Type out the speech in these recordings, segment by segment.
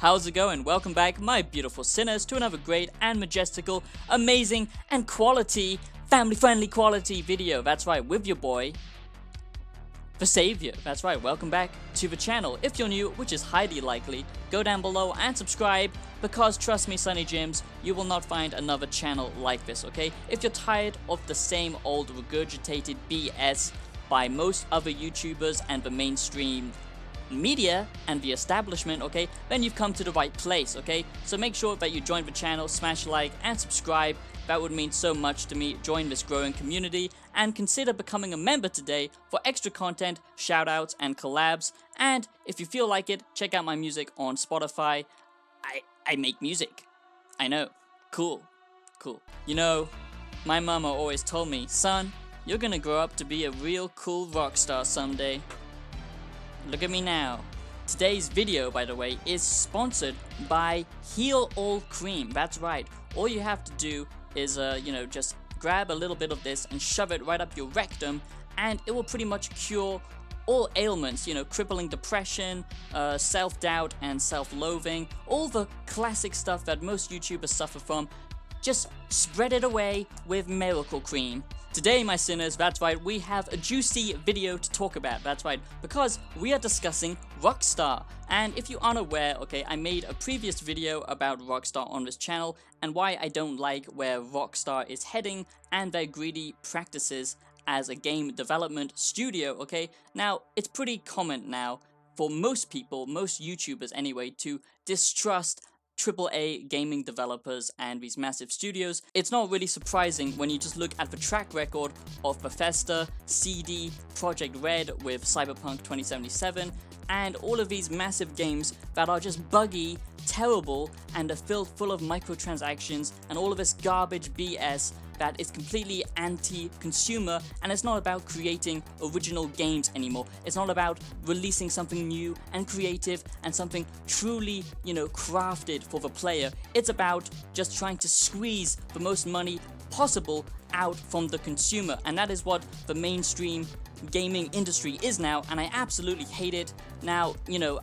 How's it going? Welcome back, my beautiful sinners, to another great and majestical, amazing and quality, family-friendly quality video. That's right, with your boy, the Savior. That's right, welcome back to the channel. If you're new, which is highly likely, go down below and subscribe, because trust me, Sunny Gyms, you will not find another channel like this, okay? If you're tired of the same old regurgitated BS by most other YouTubers and the mainstream media and the establishment, okay, then you've come to the right place, okay? So make sure that you join the channel, smash like and subscribe. That would mean so much to me. Join this growing community and consider becoming a member today for extra content, shoutouts and collabs. And if you feel like it, check out my music on Spotify. I make music. I know. Cool. You know, my mama always told me, son, you're gonna grow up to be a real cool rock star someday. Look at me now. Today's video, by the way, is sponsored by Heal All Cream. That's right. All you have to do is, just grab a little bit of this and shove it right up your rectum, and it will pretty much cure all ailments, crippling depression, self-doubt and self-loathing, all the classic stuff that most YouTubers suffer from. Just spread it away with Miracle Cream. Today, my sinners, that's right, we have a juicy video to talk about, that's right, because we are discussing Rockstar. And if you aren't aware, okay, I made a previous video about Rockstar on this channel and why I don't like where Rockstar is heading and their greedy practices as a game development studio, okay? Now, it's pretty common now for most people, most YouTubers anyway, to distrust AAA gaming developers and these massive studios. It's not really surprising when you just look at the track record of Bethesda, CD, Project Red with Cyberpunk 2077, and all of these massive games that are just buggy, terrible, and are filled full of microtransactions and all of this garbage BS that is completely anti-consumer, and it's not about creating original games anymore. It's not about releasing something new and creative and something truly, crafted for the player. It's about just trying to squeeze the most money possible out from the consumer, and that is what the mainstream gaming industry is now, and I absolutely hate it. Now,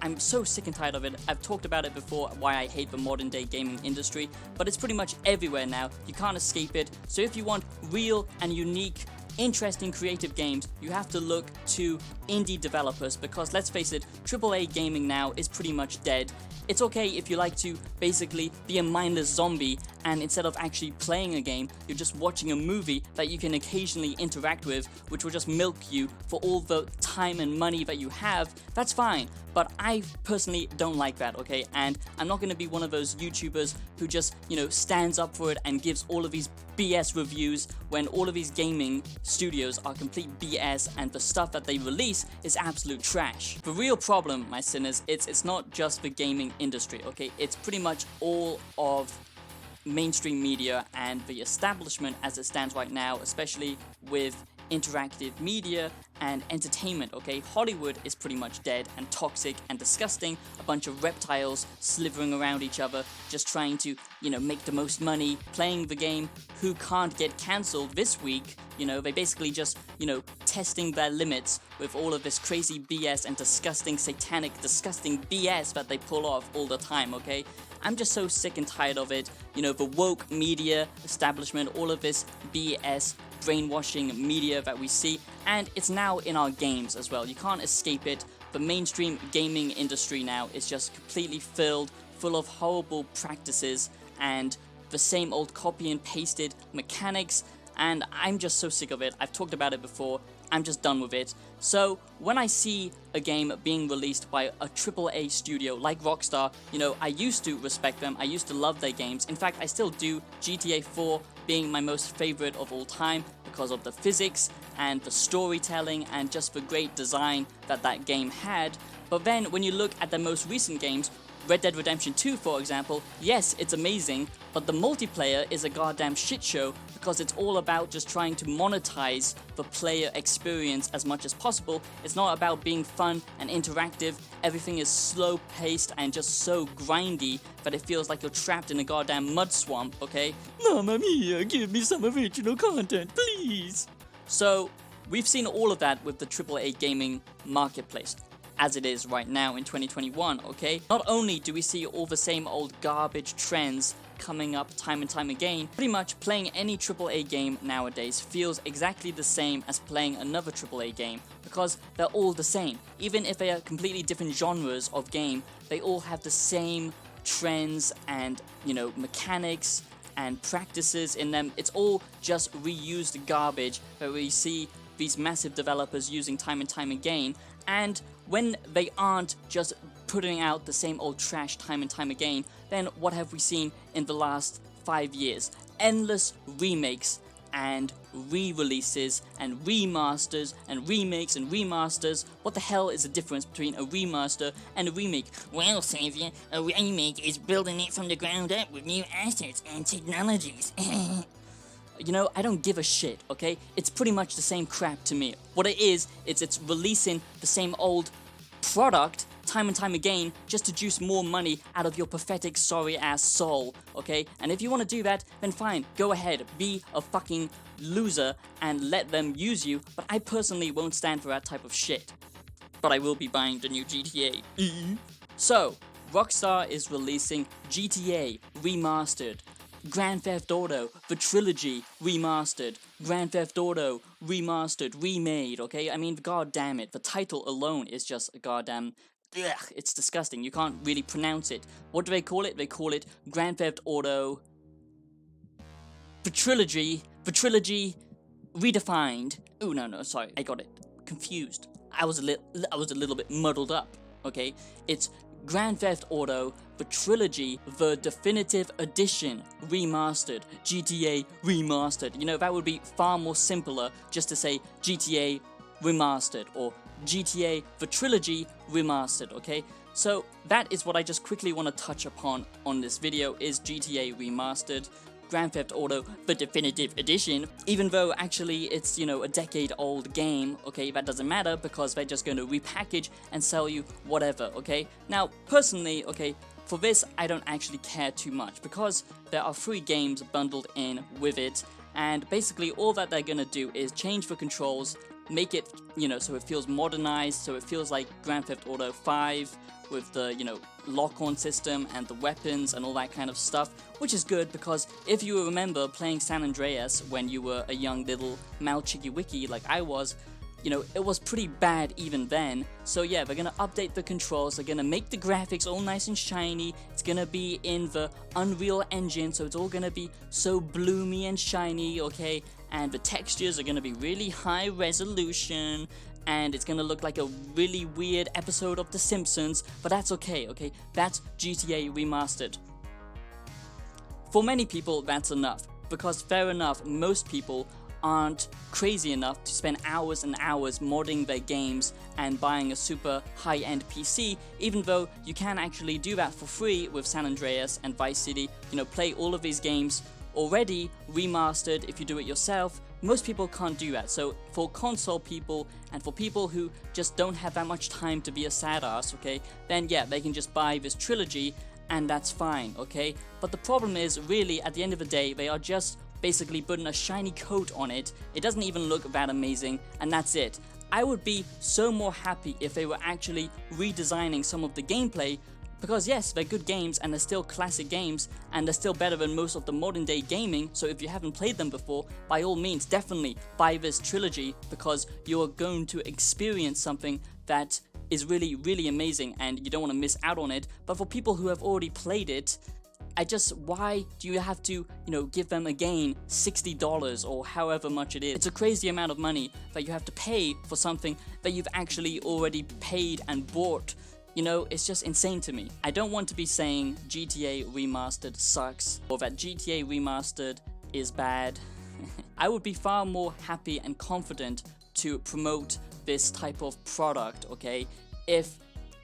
I'm so sick and tired of it. I've talked about it before, why I hate the modern day gaming industry, but it's pretty much everywhere now. You can't escape it. So if you want real and unique, interesting creative games, you have to look to indie developers, because let's face it, AAA gaming now is pretty much dead. It's okay if you like to basically be a mindless zombie and instead of actually playing a game, you're just watching a movie that you can occasionally interact with, which will just milk you for all the time and money that you have. That's fine, but I personally don't like that, okay? And I'm not going to be one of those YouTubers who just, stands up for it and gives all of these BS reviews when all of these gaming studios are complete BS and the stuff that they release is absolute trash. The real problem, my sinners, it's not just the gaming industry, okay? It's pretty much all of mainstream media and the establishment as it stands right now, especially with interactive media and entertainment, okay? Hollywood is pretty much dead and toxic and disgusting. A bunch of reptiles slithering around each other, just trying to, make the most money playing the game, who can't get cancelled this week. They basically just, testing their limits with all of this crazy BS and disgusting, satanic, disgusting BS that they pull off all the time, okay? I'm just so sick and tired of it. The woke media establishment, all of this BS brainwashing media that we see, and it's now in our games as well. You can't escape it. The mainstream gaming industry now is just completely full of horrible practices and the same old copy and pasted mechanics, and I'm just so sick of it. I've talked about it before. I'm just done with it. So when I see a game being released by a AAA studio like Rockstar, I used to respect them. I used to love their games. In fact, I still do. GTA 4 being my most favorite of all time because of the physics and the storytelling and just the great design that game had. But then when you look at the most recent games, Red Dead Redemption 2, for example, yes, it's amazing, but the multiplayer is a goddamn shit show because it's all about just trying to monetize the player experience as much as possible. It's not about being fun and interactive. Everything is slow-paced and just so grindy that it feels like you're trapped in a goddamn mud swamp, okay? Mamma mia, give me some original content, please! So, we've seen all of that with the AAA gaming marketplace. as it is right now in 2021, okay? Not only do we see all the same old garbage trends coming up time and time again, pretty much playing any AAA game nowadays feels exactly the same as playing another AAA game, because they're all the same. Even if they are completely different genres of game, they all have the same trends and, you know, mechanics and practices in them. It's all just reused garbage that we see these massive developers using time and time again. And when they aren't just putting out the same old trash time and time again, then what have we seen in the last 5 years? Endless remakes and re-releases and remasters and remakes and remasters. What the hell is the difference between a remaster and a remake? Well, Savior, a remake is building it from the ground up with new assets and technologies. You know, I don't give a shit, okay? It's pretty much the same crap to me. What it is, it's releasing the same old product time and time again just to juice more money out of your pathetic, sorry-ass soul, okay? And if you want to do that, then fine, go ahead, be a fucking loser and let them use you, but I personally won't stand for that type of shit. But I will be buying the new GTA. So, Rockstar is releasing GTA Remastered, Grand Theft Auto The Trilogy Remastered, Grand Theft Auto Remastered, remade, okay? I mean, god damn it, the title alone is just a goddamn... Ugh, it's disgusting. You can't really pronounce it. What do they call it? They call it Grand Theft Auto The Trilogy Redefined. Oh, no, sorry. I got it confused. I was a little bit muddled up, okay? It's Grand Theft Auto The Trilogy, The Definitive Edition Remastered, GTA Remastered. You know, that would be far more simpler just to say GTA Remastered or GTA The Trilogy Remastered, okay? So that is what I just quickly want to touch upon on this video, is GTA Remastered, Grand Theft Auto The Definitive Edition. Even though actually it's, you know, a decade old game, okay, that doesn't matter because they're just going to repackage and sell you whatever, okay? Now, personally, okay, for this I don't actually care too much because there are 3 games bundled in with it, and basically all that they're gonna do is change the controls, make it, you know, so it feels modernized, so it feels like Grand Theft Auto 5 with the, you know, lock-on system and the weapons and all that kind of stuff, which is good because if you remember playing San Andreas when you were a young little Malchicky-Wicky like I was, you know, it was pretty bad even then. So yeah, they're gonna update the controls, they're gonna make the graphics all nice and shiny, it's gonna be in the Unreal Engine, so it's all gonna be so bloomy and shiny, okay, and the textures are gonna be really high resolution, and it's gonna look like a really weird episode of The Simpsons, but that's okay, okay? That's GTA Remastered. For many people, that's enough, because fair enough, most people aren't crazy enough to spend hours and hours modding their games and buying a super high-end PC, even though you can actually do that for free with San Andreas and Vice City. You know, play all of these games already remastered if you do it yourself. Most people can't do that, so for console people and for people who just don't have that much time to be a sad ass, okay, then yeah, they can just buy this trilogy and that's fine, okay? But the problem is, really, at the end of the day, they are just basically putting a shiny coat on it. It doesn't even look that amazing, and that's it. I would be so more happy if they were actually redesigning some of the gameplay, because yes, they're good games and they're still classic games and they're still better than most of the modern day gaming, so if you haven't played them before, by all means definitely buy this trilogy because you're going to experience something that is really, really amazing and you don't want to miss out on it. But for people who have already played it, why do you have to, you know, give them again $60 or however much it is? It's a crazy amount of money that you have to pay for something that you've actually already paid and bought. You know, it's just insane to me. I don't want to be saying GTA Remastered sucks or that GTA Remastered is bad. I would be far more happy and confident to promote this type of product, okay, if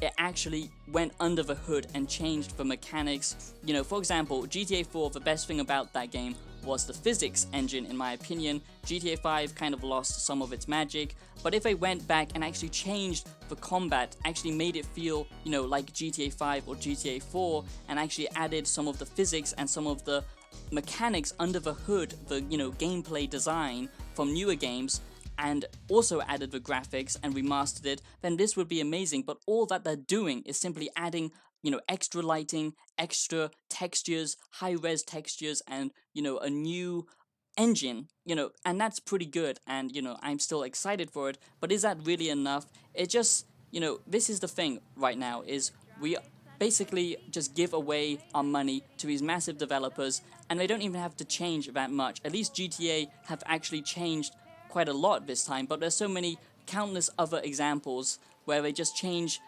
it actually went under the hood and changed the mechanics. You know, for example, GTA 4, the best thing about that game was the physics engine, in my opinion. GTA 5 kind of lost some of its magic, but if they went back and actually changed the combat, actually made it feel, you know, like GTA 5 or GTA 4, and actually added some of the physics and some of the mechanics under the hood, the, you know, gameplay design from newer games, and also added the graphics and remastered it, then this would be amazing. But all that they're doing is simply adding, extra lighting, extra textures, high-res textures, and, a new engine, and that's pretty good, and, I'm still excited for it, but is that really enough? It just, this is the thing right now, is we basically just give away our money to these massive developers, and they don't even have to change that much. At least GTA have actually changed quite a lot this time, but there's so many countless other examples where they just change,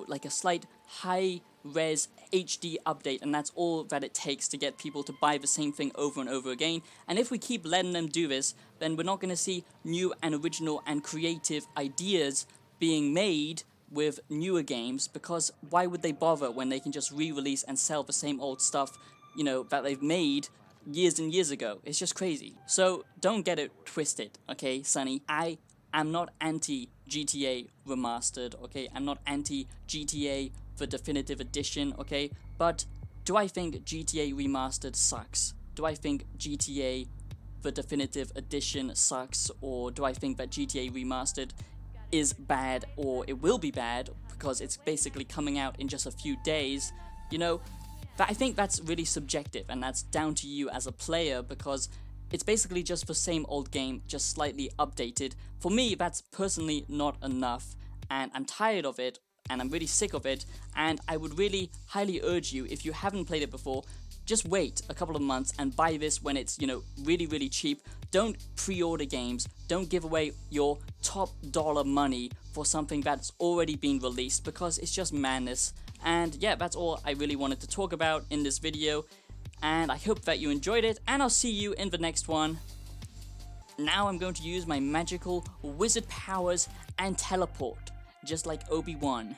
like a slight high-res HD update, and that's all that it takes to get people to buy the same thing over and over again. And if we keep letting them do this, then we're not going to see new and original and creative ideas being made with newer games, because why would they bother when they can just re-release and sell the same old stuff, that they've made years and years ago? It's just crazy. So don't get it twisted, okay, Sonny? I am not anti-GTA Remastered, okay? I'm not anti-GTA the Definitive Edition, okay? But do I think GTA Remastered sucks? Do I think GTA the Definitive Edition sucks? Or do I think that GTA Remastered is bad, or it will be bad because it's basically coming out in just a few days? I think that's really subjective, and that's down to you as a player, because it's basically just the same old game, just slightly updated. For me, that's personally not enough, and I'm tired of it, and I'm really sick of it, and I would really highly urge you, if you haven't played it before, just wait a couple of months and buy this when it's, really, really cheap. Don't pre-order games. Don't give away your top dollar money for something that's already been released, because it's just madness. And yeah, that's all I really wanted to talk about in this video, and I hope that you enjoyed it, and I'll see you in the next one. Now I'm going to use my magical wizard powers and teleport, just like Obi-Wan.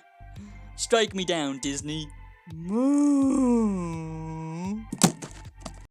Strike me down, Disney. Moo!